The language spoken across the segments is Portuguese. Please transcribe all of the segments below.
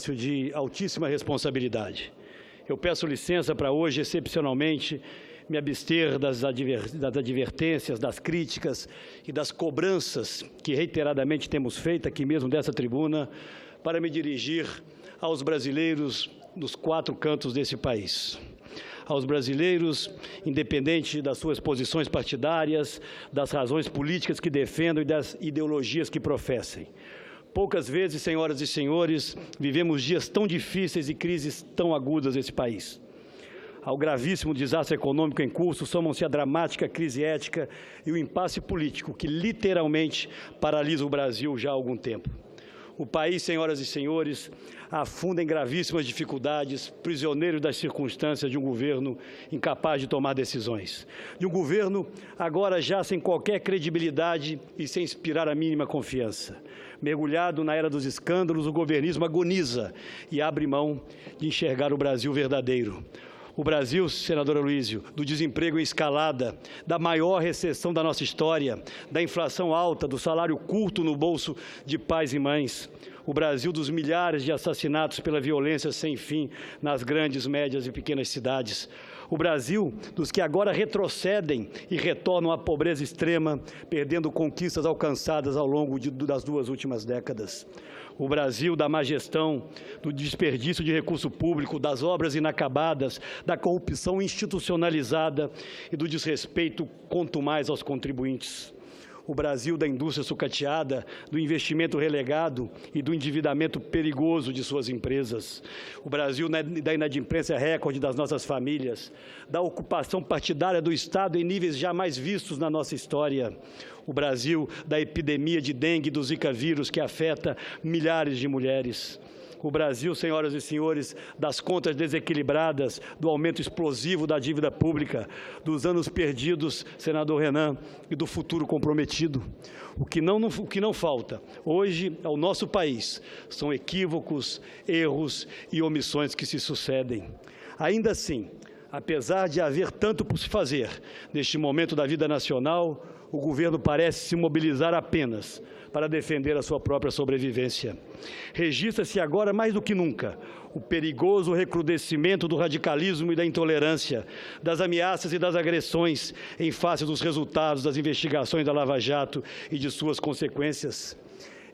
De altíssima responsabilidade. Eu peço licença para hoje, excepcionalmente, me abster das advertências, das críticas e das cobranças que reiteradamente temos feito aqui mesmo dessa tribuna, para me dirigir aos brasileiros dos 4 cantos desse país. Aos brasileiros, independente das suas posições partidárias, das razões políticas que defendam e das ideologias que professem. Poucas vezes, senhoras e senhores, vivemos dias tão difíceis e crises tão agudas nesse país. Ao gravíssimo desastre econômico em curso, somam-se a dramática crise ética e o impasse político que literalmente paralisa o Brasil já há algum tempo. O país, senhoras e senhores, afunda em gravíssimas dificuldades, prisioneiro das circunstâncias de um governo incapaz de tomar decisões. De um governo agora já sem qualquer credibilidade e sem inspirar a mínima confiança. Mergulhado na era dos escândalos, o governismo agoniza e abre mão de enxergar o Brasil verdadeiro. O Brasil, senadora Luizio, do desemprego em escalada, da maior recessão da nossa história, da inflação alta, do salário curto no bolso de pais e mães. O Brasil dos milhares de assassinatos pela violência sem fim nas grandes, médias e pequenas cidades. O Brasil dos que agora retrocedem e retornam à pobreza extrema, perdendo conquistas alcançadas ao longo das 2 últimas décadas. O Brasil da má gestão, do desperdício de recurso público, das obras inacabadas, da corrupção institucionalizada e do desrespeito contumaz aos contribuintes. O Brasil da indústria sucateada, do investimento relegado e do endividamento perigoso de suas empresas. O Brasil da inadimplência recorde das nossas famílias, da ocupação partidária do Estado em níveis jamais vistos na nossa história. O Brasil da epidemia de dengue e do Zika vírus que afeta milhares de mulheres. O Brasil, senhoras e senhores, das contas desequilibradas, do aumento explosivo da dívida pública, dos anos perdidos, senador Renan, e do futuro comprometido. O que não falta hoje ao nosso país são equívocos, erros e omissões que se sucedem. Ainda assim, apesar de haver tanto por se fazer neste momento da vida nacional, o governo parece se mobilizar apenas para defender a sua própria sobrevivência. Registra-se agora, mais do que nunca, o perigoso recrudescimento do radicalismo e da intolerância, das ameaças e das agressões em face dos resultados das investigações da Lava Jato e de suas consequências.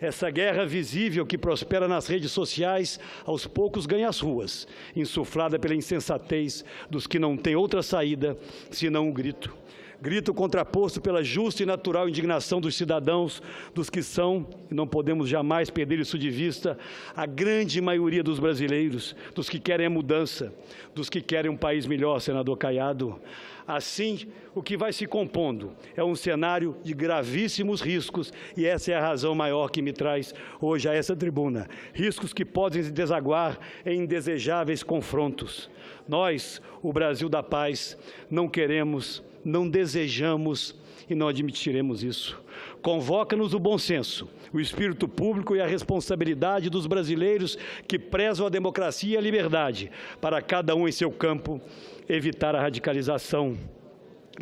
Essa guerra visível que prospera nas redes sociais, aos poucos ganha as ruas, insuflada pela insensatez dos que não têm outra saída senão o grito. Grito contraposto pela justa e natural indignação dos cidadãos, dos que são, e não podemos jamais perder isso de vista, a grande maioria dos brasileiros, dos que querem a mudança, dos que querem um país melhor, senador Caiado. Assim, o que vai se compondo é um cenário de gravíssimos riscos, e essa é a razão maior que me traz hoje a essa tribuna. Riscos que podem se desaguar em indesejáveis confrontos. Nós, o Brasil da paz, não queremos, não desejamos e não admitiremos isso. Convoca-nos o bom senso, o espírito público e a responsabilidade dos brasileiros que prezam a democracia e a liberdade, para cada um em seu campo evitar a radicalização.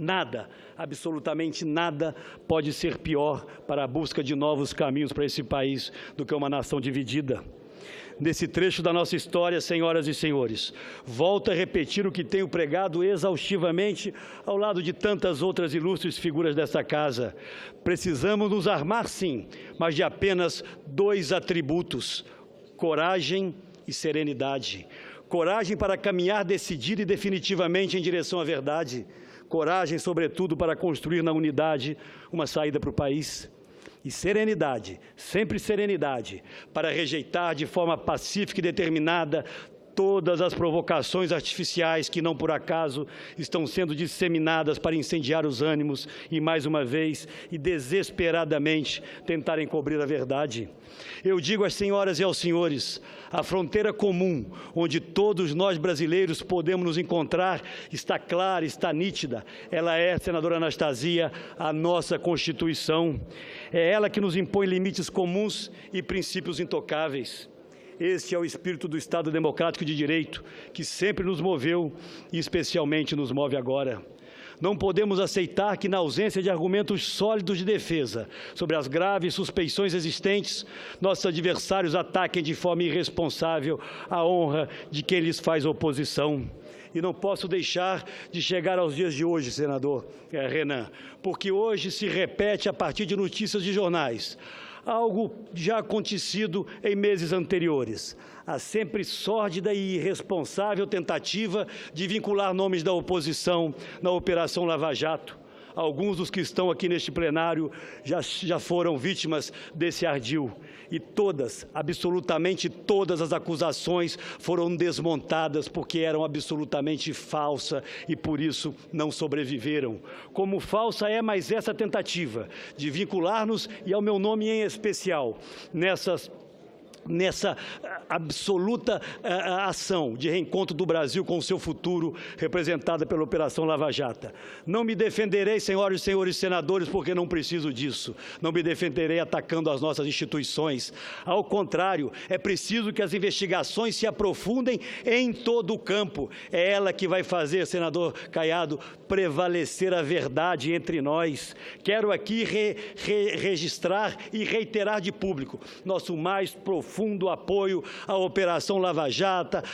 Nada, absolutamente nada, pode ser pior para a busca de novos caminhos para esse país do que uma nação dividida. Nesse trecho da nossa história, senhoras e senhores, volto a repetir o que tenho pregado exaustivamente ao lado de tantas outras ilustres figuras desta casa. Precisamos nos armar, sim, mas de apenas 2 atributos: coragem e serenidade. Coragem para caminhar decidida e definitivamente em direção à verdade. Coragem, sobretudo, para construir na unidade uma saída para o país. E serenidade, sempre serenidade, para rejeitar de forma pacífica e determinada todas as provocações artificiais que, não por acaso, estão sendo disseminadas para incendiar os ânimos e, mais uma vez, e desesperadamente, tentarem cobrir a verdade. Eu digo às senhoras e aos senhores, a fronteira comum, onde todos nós brasileiros podemos nos encontrar, está clara, está nítida. Ela é, senadora Anastasia, a nossa Constituição. É ela que nos impõe limites comuns e princípios intocáveis. Este é o espírito do Estado Democrático de Direito, que sempre nos moveu e especialmente nos move agora. Não podemos aceitar que, na ausência de argumentos sólidos de defesa sobre as graves suspeições existentes, nossos adversários ataquem de forma irresponsável a honra de quem lhes faz oposição. E não posso deixar de chegar aos dias de hoje, senador Renan, porque hoje se repete a partir de notícias de jornais algo já acontecido em meses anteriores. A sempre sórdida e irresponsável tentativa de vincular nomes da oposição na Operação Lava Jato. Alguns dos que estão aqui neste plenário já foram vítimas desse ardil. E todas, absolutamente todas as acusações foram desmontadas porque eram absolutamente falsas e, por isso, não sobreviveram. Como falsa é mais essa tentativa de vincular-nos, e ao meu nome em especial, nessa absoluta ação de reencontro do Brasil com o seu futuro, representada pela Operação Lava Jato. Não me defenderei, senhoras e senhores senadores, porque não preciso disso. Não me defenderei atacando as nossas instituições. Ao contrário, é preciso que as investigações se aprofundem em todo o campo. É ela que vai fazer, senador Caiado, prevalecer a verdade entre nós. Quero aqui registrar e reiterar de público nosso mais profundo apoio à Operação Lava Jato,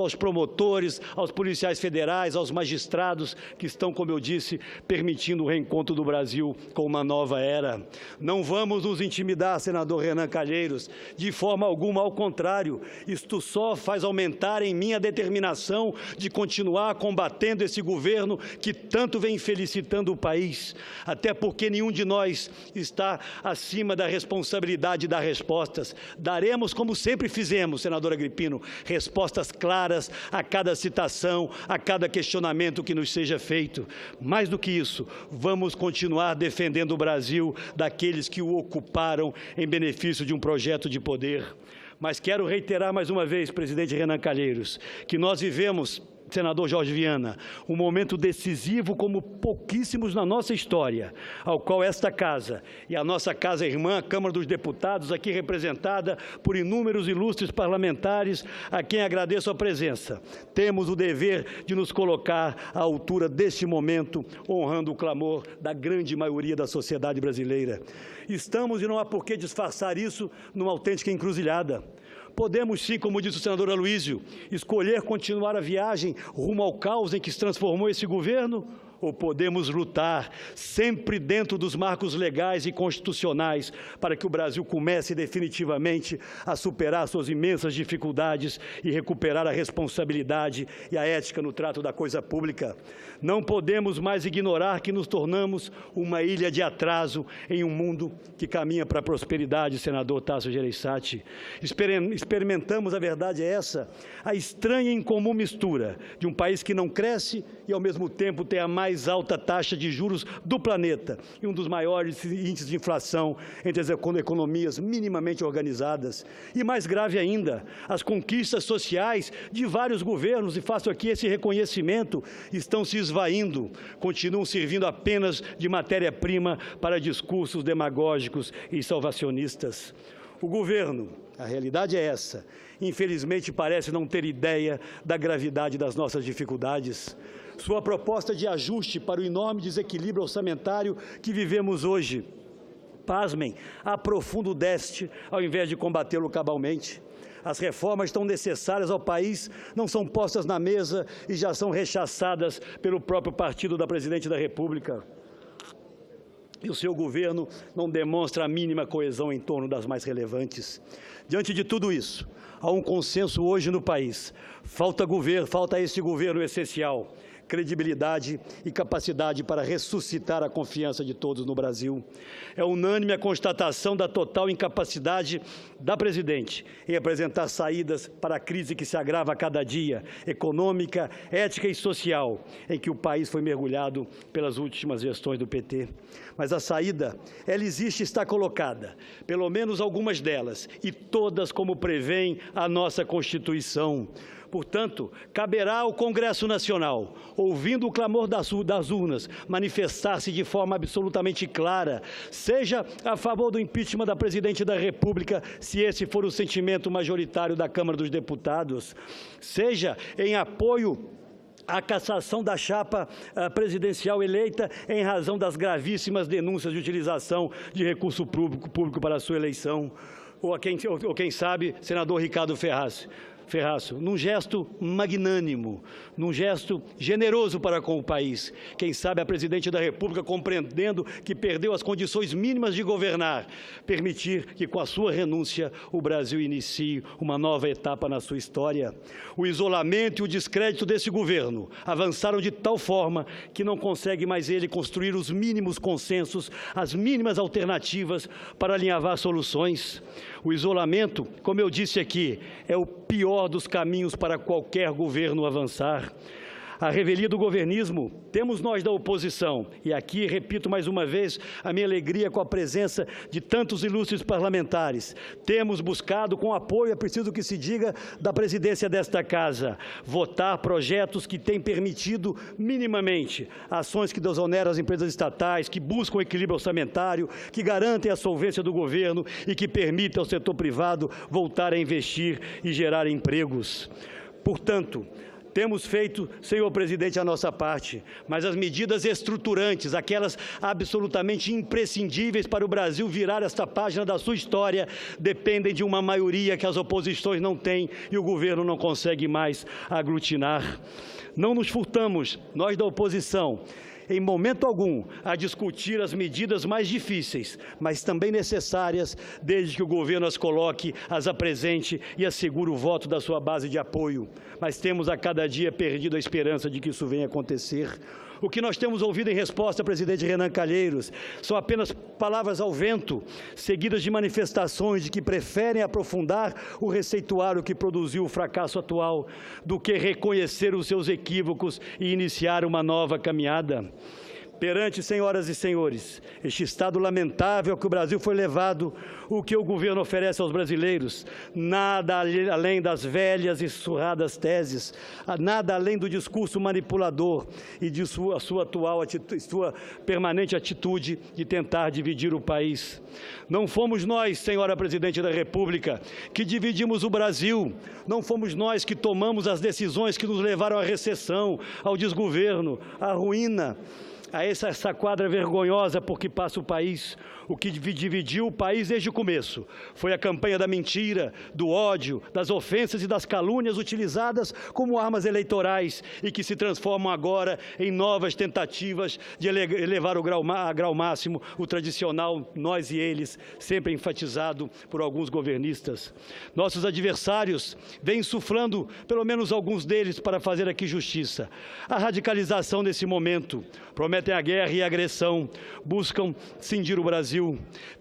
aos promotores, aos policiais federais, aos magistrados que estão, como eu disse, permitindo o reencontro do Brasil com uma nova era. Não vamos nos intimidar, senador Renan Calheiros, de forma alguma, ao contrário. Isto só faz aumentar em mim a determinação de continuar combatendo esse governo que tanto vem felicitando o país, até porque nenhum de nós está acima da responsabilidade de dar respostas. Daremos, como sempre fizemos, senador Agripino, respostas claras a cada citação, a cada questionamento que nos seja feito. Mais do que isso, vamos continuar defendendo o Brasil daqueles que o ocuparam em benefício de um projeto de poder. Mas quero reiterar mais uma vez, presidente Renan Calheiros, que nós vivemos, senador Jorge Viana, um momento decisivo como pouquíssimos na nossa história, ao qual esta casa e a nossa casa irmã, a Câmara dos Deputados, aqui representada por inúmeros ilustres parlamentares, a quem agradeço a presença, temos o dever de nos colocar à altura deste momento, honrando o clamor da grande maioria da sociedade brasileira. Estamos, e não há por que disfarçar isso, numa autêntica encruzilhada. Podemos sim, como disse o senador Aloísio, escolher continuar a viagem rumo ao caos em que se transformou esse governo, ou podemos lutar, sempre dentro dos marcos legais e constitucionais, para que o Brasil comece definitivamente a superar suas imensas dificuldades e recuperar a responsabilidade e a ética no trato da coisa pública. Não podemos mais ignorar que nos tornamos uma ilha de atraso em um mundo que caminha para a prosperidade, senador Tasso Gereissati. Experimentamos, a verdade é essa, a estranha e incomum mistura de um país que não cresce e, ao mesmo tempo, tem a mais alta taxa de juros do planeta e um dos maiores índices de inflação entre as economias minimamente organizadas. E mais grave ainda, as conquistas sociais de vários governos, e faço aqui esse reconhecimento, estão se esvaindo, continuam servindo apenas de matéria-prima para discursos demagógicos e salvacionistas. O governo, a realidade é essa, infelizmente parece não ter ideia da gravidade das nossas dificuldades. Sua proposta de ajuste para o enorme desequilíbrio orçamentário que vivemos hoje, pasmem, aprofunda o déficit ao invés de combatê-lo cabalmente. As reformas tão necessárias ao país não são postas na mesa e já são rechaçadas pelo próprio partido da Presidente da República. E o seu governo não demonstra a mínima coesão em torno das mais relevantes. Diante de tudo isso, há um consenso hoje no país. Falta a este governo essencial, credibilidade e capacidade para ressuscitar a confiança de todos no Brasil. É unânime a constatação da total incapacidade da Presidente em apresentar saídas para a crise que se agrava a cada dia, econômica, ética e social, em que o país foi mergulhado pelas últimas gestões do PT. Mas a saída, ela existe e está colocada, pelo menos algumas delas, e todas como prevêem a nossa Constituição. Portanto, caberá ao Congresso Nacional, ouvindo o clamor das urnas, manifestar-se de forma absolutamente clara, seja a favor do impeachment da Presidente da República, se esse for o sentimento majoritário da Câmara dos Deputados, seja em apoio a cassação da chapa presidencial eleita em razão das gravíssimas denúncias de utilização de recurso público para a sua eleição, ou quem sabe, senador Ricardo Ferraz, num gesto magnânimo, num gesto generoso para com o país. Quem sabe a Presidente da República, compreendendo que perdeu as condições mínimas de governar, permitir que com a sua renúncia o Brasil inicie uma nova etapa na sua história. O isolamento e o descrédito desse governo avançaram de tal forma que não consegue mais ele construir os mínimos consensos, as mínimas alternativas para alinhavar soluções. O isolamento, como eu disse aqui, é o pior dos caminhos para qualquer governo avançar. A revelia do governismo temos nós da oposição, e aqui repito mais uma vez a minha alegria com a presença de tantos ilustres parlamentares. Temos buscado, com apoio, é preciso que se diga, da presidência desta Casa, votar projetos que têm permitido minimamente ações que desoneram as empresas estatais, que buscam equilíbrio orçamentário, que garantem a solvência do governo e que permitem ao setor privado voltar a investir e gerar empregos. Portanto, temos feito, senhor presidente, a nossa parte, mas as medidas estruturantes, aquelas absolutamente imprescindíveis para o Brasil virar esta página da sua história, dependem de uma maioria que as oposições não têm e o governo não consegue mais aglutinar. Não nos furtamos, nós da oposição, em momento algum, a discutir as medidas mais difíceis, mas também necessárias, desde que o governo as coloque, as apresente e assegure o voto da sua base de apoio. Mas temos a cada dia perdido a esperança de que isso venha acontecer. O que nós temos ouvido em resposta, presidente Renan Calheiros, são apenas palavras ao vento, seguidas de manifestações de que preferem aprofundar o receituário que produziu o fracasso atual, do que reconhecer os seus equívocos e iniciar uma nova caminhada. Perante, senhoras e senhores, este estado lamentável que o Brasil foi levado, o que o governo oferece aos brasileiros? Nada além das velhas e surradas teses, nada além do discurso manipulador e de sua permanente atitude de tentar dividir o país. Não fomos nós, senhora Presidente da República, que dividimos o Brasil, não fomos nós que tomamos as decisões que nos levaram à recessão, ao desgoverno, à ruína, a essa quadra vergonhosa por que passa o país. O que dividiu o país desde o começo foi a campanha da mentira, do ódio, das ofensas e das calúnias utilizadas como armas eleitorais e que se transformam agora em novas tentativas de elevar a grau máximo o tradicional nós e eles, sempre enfatizado por alguns governistas. Nossos adversários vêm insuflando, pelo menos alguns deles, para fazer aqui justiça. A radicalização nesse momento, prometem a guerra e a agressão, buscam cindir o Brasil,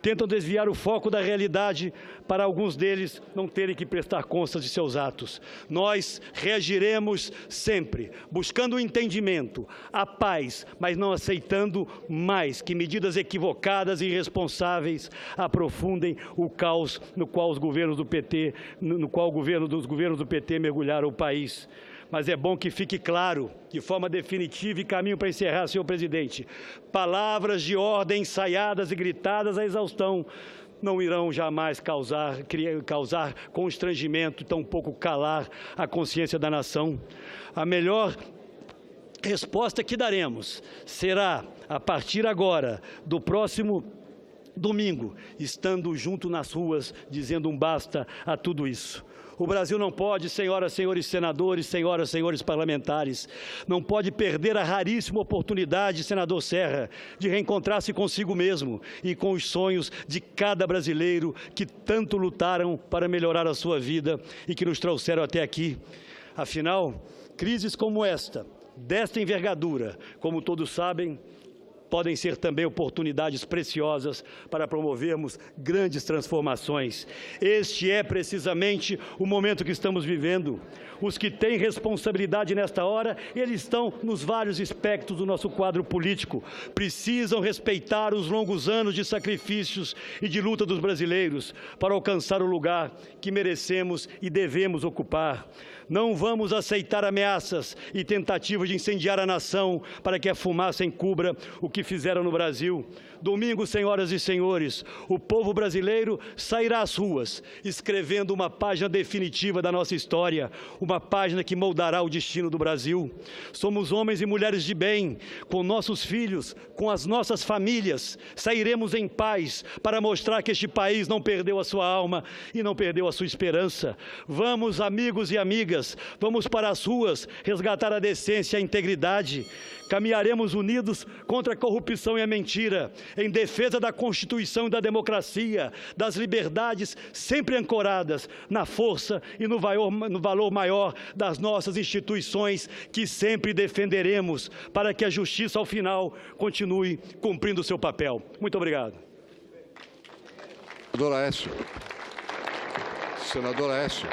tentam desviar o foco da realidade para alguns deles não terem que prestar contas de seus atos. Nós reagiremos sempre, buscando o entendimento, a paz, mas não aceitando mais que medidas equivocadas e irresponsáveis aprofundem o caos no qual os governos do PT, dos governos do PT mergulharam o país. Mas é bom que fique claro, de forma definitiva, e caminho para encerrar, senhor presidente, palavras de ordem ensaiadas e gritadas à exaustão não irão jamais causar constrangimento, tampouco calar a consciência da nação. A melhor resposta que daremos será, a partir agora, do próximo domingo, estando junto nas ruas, dizendo um basta a tudo isso. O Brasil não pode, senhoras, senhores senadores, senhoras, senhores parlamentares, não pode perder a raríssima oportunidade, senador Serra, de reencontrar-se consigo mesmo e com os sonhos de cada brasileiro que tanto lutaram para melhorar a sua vida e que nos trouxeram até aqui. Afinal, crises como esta, desta envergadura, como todos sabem, podem ser também oportunidades preciosas para promovermos grandes transformações. Este é precisamente o momento que estamos vivendo. Os que têm responsabilidade nesta hora, eles estão nos vários espectros do nosso quadro político. Precisam respeitar os longos anos de sacrifícios e de luta dos brasileiros para alcançar o lugar que merecemos e devemos ocupar. Não vamos aceitar ameaças e tentativas de incendiar a nação para que a fumaça encubra o que que fizeram no Brasil. Domingo, senhoras e senhores, o povo brasileiro sairá às ruas, escrevendo uma página definitiva da nossa história, uma página que moldará o destino do Brasil. Somos homens e mulheres de bem, com nossos filhos, com as nossas famílias. Sairemos em paz para mostrar que este país não perdeu a sua alma e não perdeu a sua esperança. Vamos, amigos e amigas, vamos para as ruas resgatar a decência e a integridade. Caminharemos unidos contra a corrupção e a mentira, em defesa da Constituição e da democracia, das liberdades sempre ancoradas na força e no valor maior das nossas instituições, que sempre defenderemos para que a justiça, ao final, continue cumprindo o seu papel. Muito obrigado. Senador Aécio.